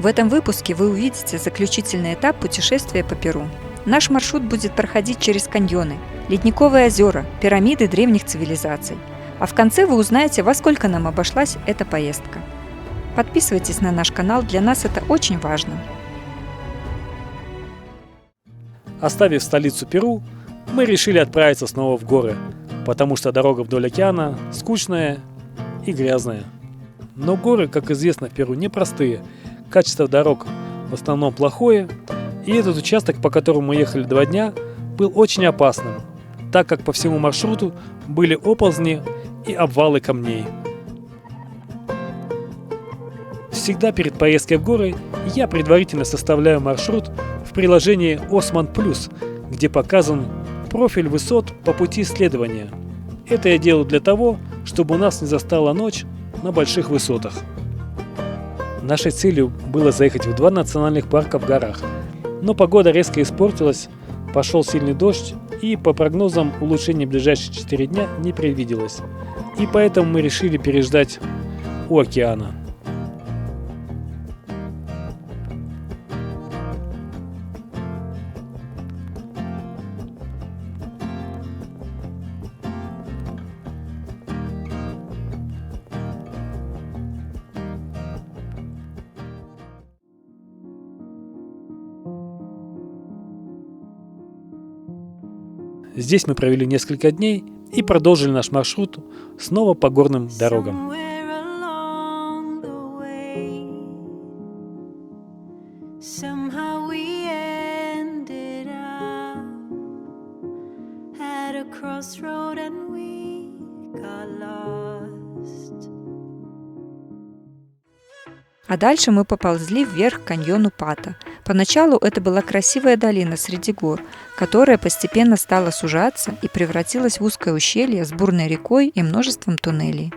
В этом выпуске вы увидите заключительный этап путешествия по Перу. Наш маршрут будет проходить через каньоны, ледниковые озера, пирамиды древних цивилизаций. А в конце вы узнаете, во сколько нам обошлась эта поездка. Подписывайтесь на наш канал, для нас это очень важно. Оставив столицу Перу, мы решили отправиться снова в горы, потому что дорога вдоль океана скучная и грязная. Но горы, как известно, в Перу непростые, качество дорог в основном плохое, и этот участок, по которому мы ехали 2 дня, был очень опасным, так как по всему маршруту были оползни и обвалы камней. Всегда перед поездкой в горы я предварительно составляю маршрут в приложении Osman Plus, где показан профиль высот по пути следования. Это я делаю для того, чтобы у нас не застала ночь на больших высотах. Нашей целью было заехать в 2 национальных парка в горах, но погода резко испортилась, пошел сильный дождь, и по прогнозам улучшения в ближайшие 4 дня не предвиделось. И поэтому мы решили переждать у океана. Здесь мы провели несколько дней и продолжили наш маршрут снова по горным дорогам. А дальше мы поползли вверх к каньону Пата. Поначалу это была красивая долина среди гор, которая постепенно стала сужаться и превратилась в узкое ущелье с бурной рекой и множеством туннелей.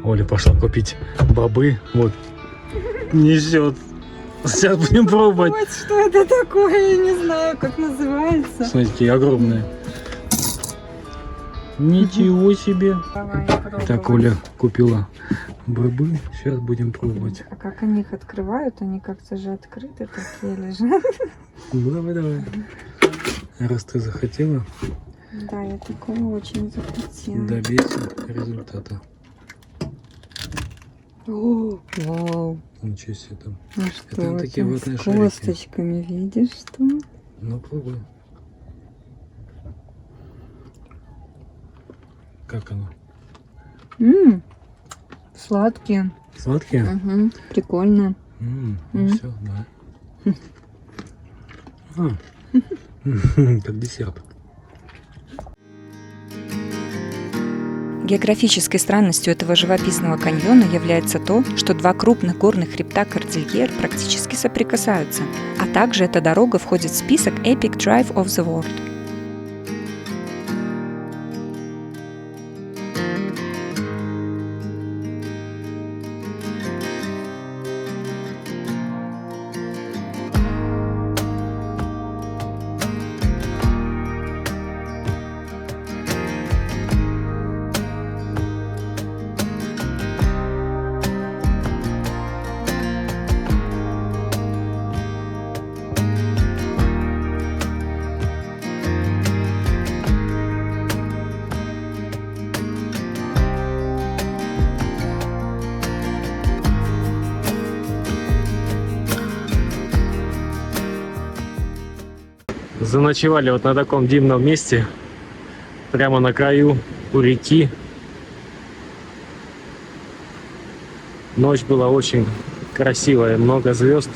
Оля пошла купить бобы. Вот. Несет. Сейчас будем пробовать. Вот что это такое, я не знаю, как называется. Смотрите, какие огромные. Ничего себе. Давай пробовать. Так, Оля купила бобы. Сейчас будем пробовать. А как они их открывают? Они как-то же открыты такие лежат. Ну, давай. Раз ты захотела, Да, я такого очень захотела. добейся результата. О, вау. Ничего себе там. Ну Это что, такие это ватные с шарики. косточками, видишь, что? Ну, пробуй. Как оно? Сладкие. Сладкие? Угу, прикольно. Ну все, да. Как десерт. Географической странностью этого живописного каньона является то, что 2 крупных горных хребта Кордильер практически соприкасаются, а также эта дорога входит в список Epic Drive of the World. Заночевали вот на таком дивном месте, прямо на краю у реки. Ночь была очень красивая, много звезд.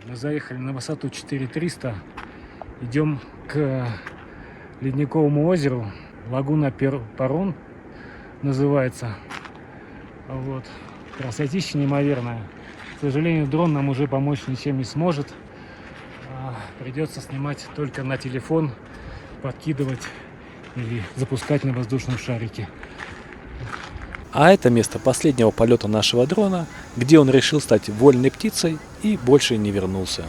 Мы заехали на высоту 4300, идем к ледниковому озеру, лагуна Парон называется. Вот. Красотища неимоверная. К сожалению, дрон нам уже помочь ничем не сможет. Придется снимать только на телефон, подкидывать или запускать на воздушном шарике. А это место последнего полета нашего дрона, где он решил стать вольной птицей и больше не вернулся.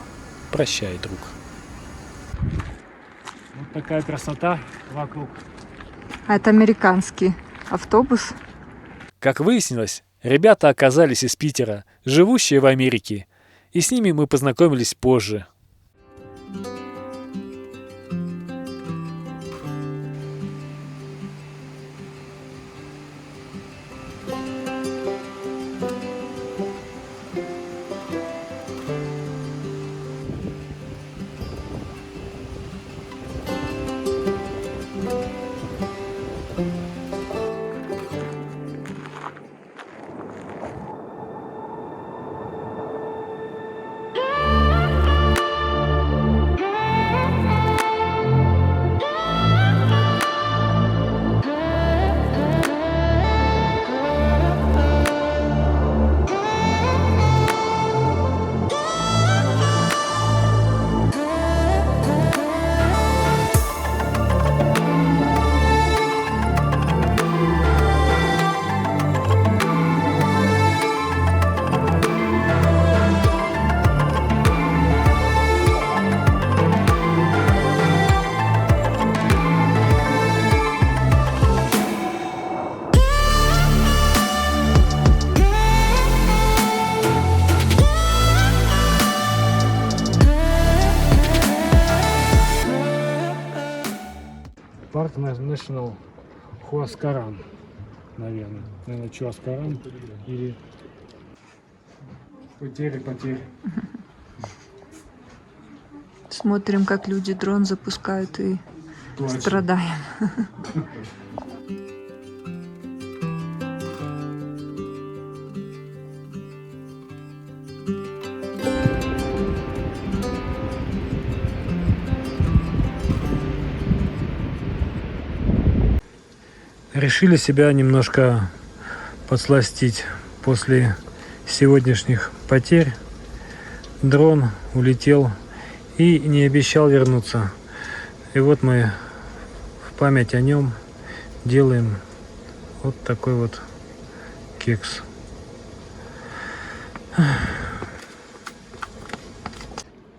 Прощай, друг. Вот такая красота вокруг. А это американский автобус. Как выяснилось, ребята оказались из Питера, живущие в Америке, и с ними мы познакомились позже. Парк National Хуаскаран, наверное. Чуаскаран или потери. Смотрим, как люди дрон запускают, и Точно. страдаем. Решили себя немножко подсластить после сегодняшних потерь. Дрон улетел и не обещал вернуться. И вот мы в память о нем делаем вот такой вот кекс.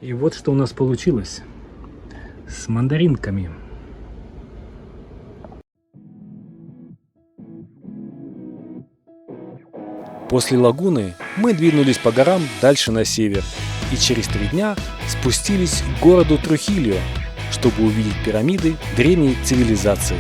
И вот что у нас получилось с мандаринками. После лагуны мы двинулись по горам дальше на север и через 3 дня спустились к городу Трухильо, чтобы увидеть пирамиды древней цивилизации.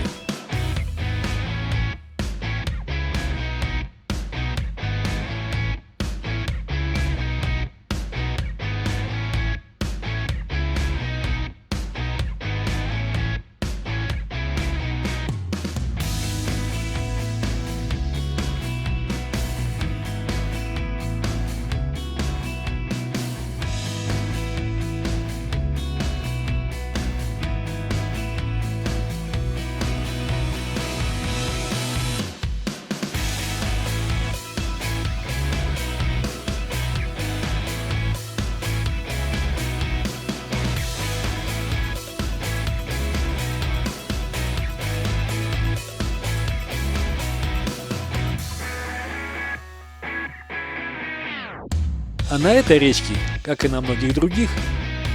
А на этой речке, как и на многих других,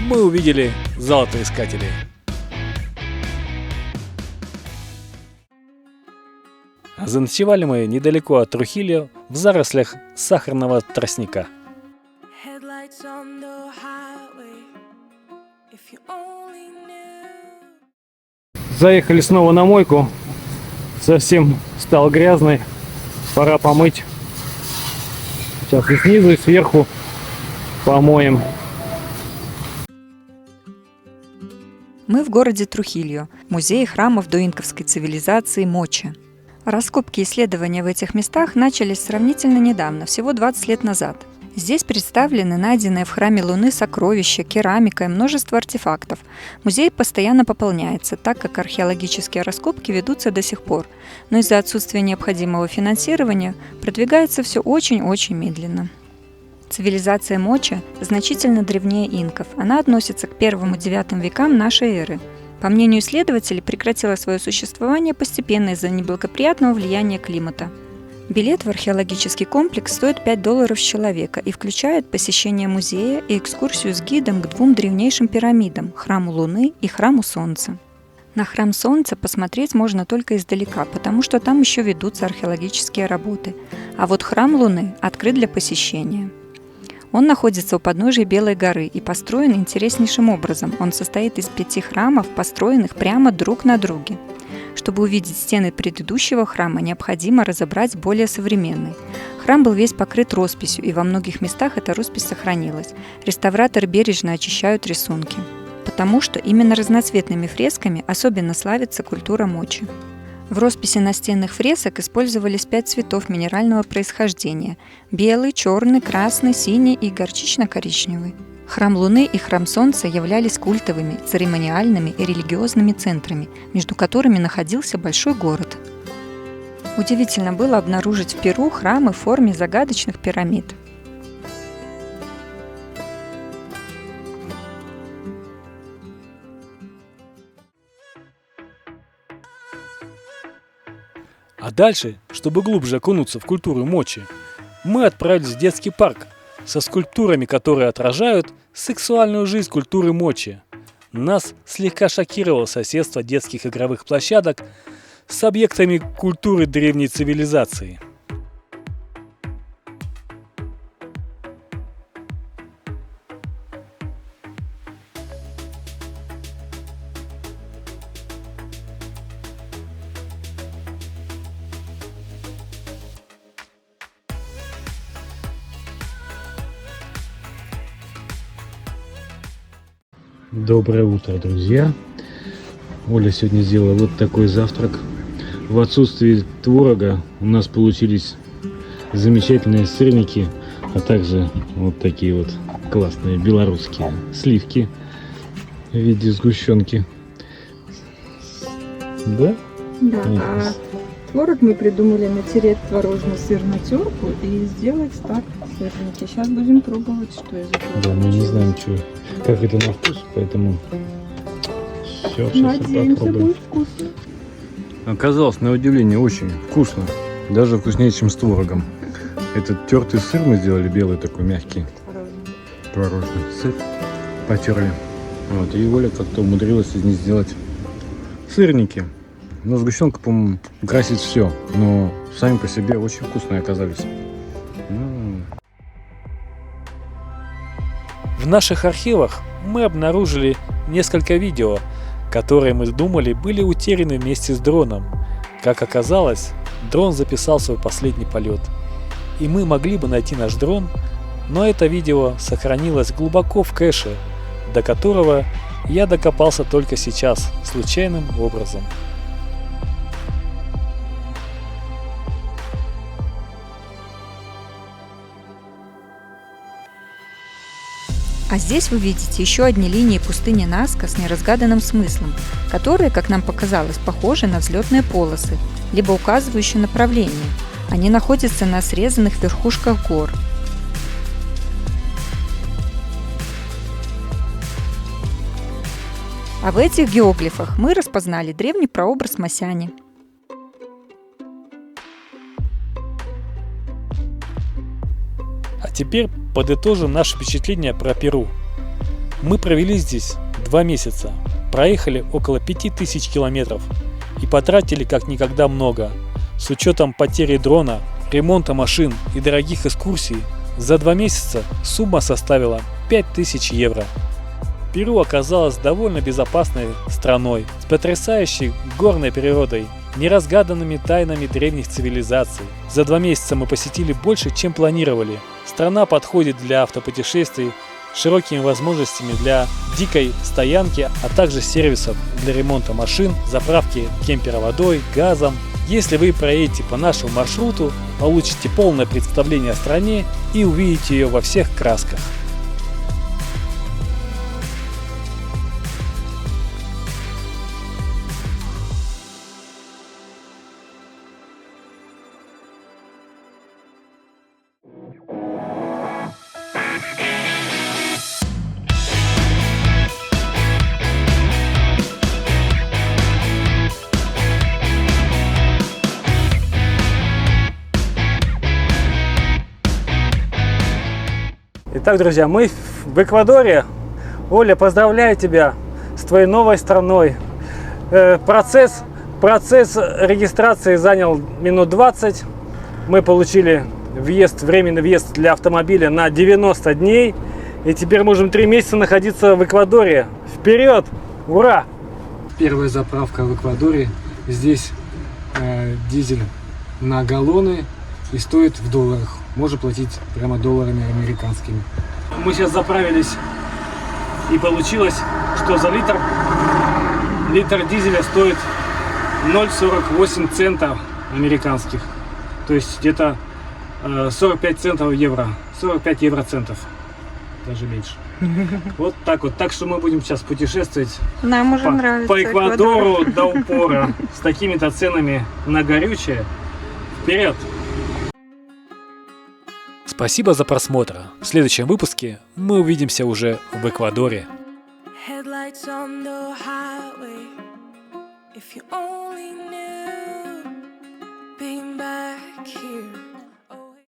мы увидели золотоискателей. Заночевали мы недалеко от Трухильо в зарослях сахарного тростника. Заехали снова на мойку. Совсем стал грязный. Пора помыть. Сейчас и снизу, и сверху помоем. Мы в городе Трухильо, музее храмов доинковской цивилизации Моча. Раскопки и исследования в этих местах начались сравнительно недавно, всего 20 лет назад. Здесь представлены найденные в храме Луны сокровища, керамика и множество артефактов. Музей постоянно пополняется, так как археологические раскопки ведутся до сих пор, но из-за отсутствия необходимого финансирования продвигается все очень-очень медленно. Цивилизация Моча значительно древнее инков. Она относится к 1-9 векам нашей эры. По мнению исследователей, прекратила свое существование постепенно из-за неблагоприятного влияния климата. Билет в археологический комплекс стоит $5 с человека и включает посещение музея и экскурсию с гидом к 2 древнейшим пирамидам – Храму Луны и Храму Солнца. На Храм Солнца посмотреть можно только издалека, потому что там еще ведутся археологические работы, а вот Храм Луны открыт для посещения. Он находится у подножия Белой горы и построен интереснейшим образом. Он состоит из 5 храмов, построенных прямо друг на друге. Чтобы увидеть стены предыдущего храма, необходимо разобрать более современный. Храм был весь покрыт росписью, и во многих местах эта роспись сохранилась. Реставраторы бережно очищают рисунки, потому что именно разноцветными фресками особенно славится культура Мочи. В росписи настенных фресок использовались 5 цветов минерального происхождения – белый, черный, красный, синий и горчично-коричневый. Храм Луны и Храм Солнца являлись культовыми, церемониальными и религиозными центрами, между которыми находился большой город. Удивительно было обнаружить в Перу храмы в форме загадочных пирамид. А дальше, чтобы глубже окунуться в культуру Мочи, мы отправились в детский парк со скульптурами, которые отражают сексуальную жизнь культуры Мочи. Нас слегка шокировало соседство детских игровых площадок с объектами культуры древней цивилизации. Доброе утро, друзья. Оля сегодня сделала вот такой завтрак. В отсутствие творога у нас получились замечательные сырники, а также вот такие вот классные белорусские сливки в виде сгущенки. Да? Да, а творог мы придумали натереть творожно-сырную терку и сделать так сырники. Сейчас будем пробовать, что из этого. Да, мы не знаем, как это на вкус, поэтому все, сейчас Надеемся, попробуем. будет вкусно. Оказалось, на удивление, очень вкусно. Даже вкуснее, чем с творогом. Этот тертый сыр мы сделали, белый такой, мягкий. Творожный сыр. Потерли. Вот, и Оля как-то умудрилась из них сделать сырники. Но сгущенка, по-моему, красит все. Но сами по себе очень вкусные оказались. В наших архивах мы обнаружили несколько видео, которые мы думали были утеряны вместе с дроном. Как оказалось, дрон записал свой последний полет. И мы могли бы найти наш дрон, но это видео сохранилось глубоко в кэше, до которого я докопался только сейчас, случайным образом. А здесь вы видите еще одни линии пустыни Наска с неразгаданным смыслом, которые, как нам показалось, похожи на взлетные полосы, либо указывающие направление. Они находятся на срезанных верхушках гор. А в этих геоглифах мы распознали древний прообраз Масяни. А теперь подытожим наши впечатления про Перу. Мы провели здесь 2 месяца, проехали около 5000 километров и потратили как никогда много. С учетом потери дрона, ремонта машин и дорогих экскурсий, за 2 месяца сумма составила 5000 евро. Перу оказалась довольно безопасной страной, с потрясающей горной природой, неразгаданными тайнами древних цивилизаций. За 2 месяца мы посетили больше, чем планировали. Страна подходит для автопутешествий, с широкими возможностями для дикой стоянки, а также сервисов для ремонта машин, заправки кемпера водой, газом. Если вы проедете по нашему маршруту, получите полное представление о стране и увидите ее во всех красках. Итак, друзья, мы в Эквадоре. Оля, поздравляю тебя с твоей новой страной. Процесс регистрации занял минут 20. Мы получили временный въезд для автомобиля на 90 дней. И теперь можем 3 месяца находиться в Эквадоре. Вперед! Ура! Первая заправка в Эквадоре. Здесь дизель на галлоны и стоит в долларах. Можно платить прямо долларами американскими. Мы сейчас заправились, и получилось, что за литр дизеля стоит 0,48 центов американских. То есть где-то 45 центов евро. 45 евроцентов. Даже меньше. Вот так вот. Так что мы будем сейчас путешествовать Нам уже нравится по Эквадору до упора. С такими-то ценами на горючее. Вперед! Спасибо за просмотр. В следующем выпуске мы увидимся уже в Эквадоре. Headlights on the highway. If you only knew, being back here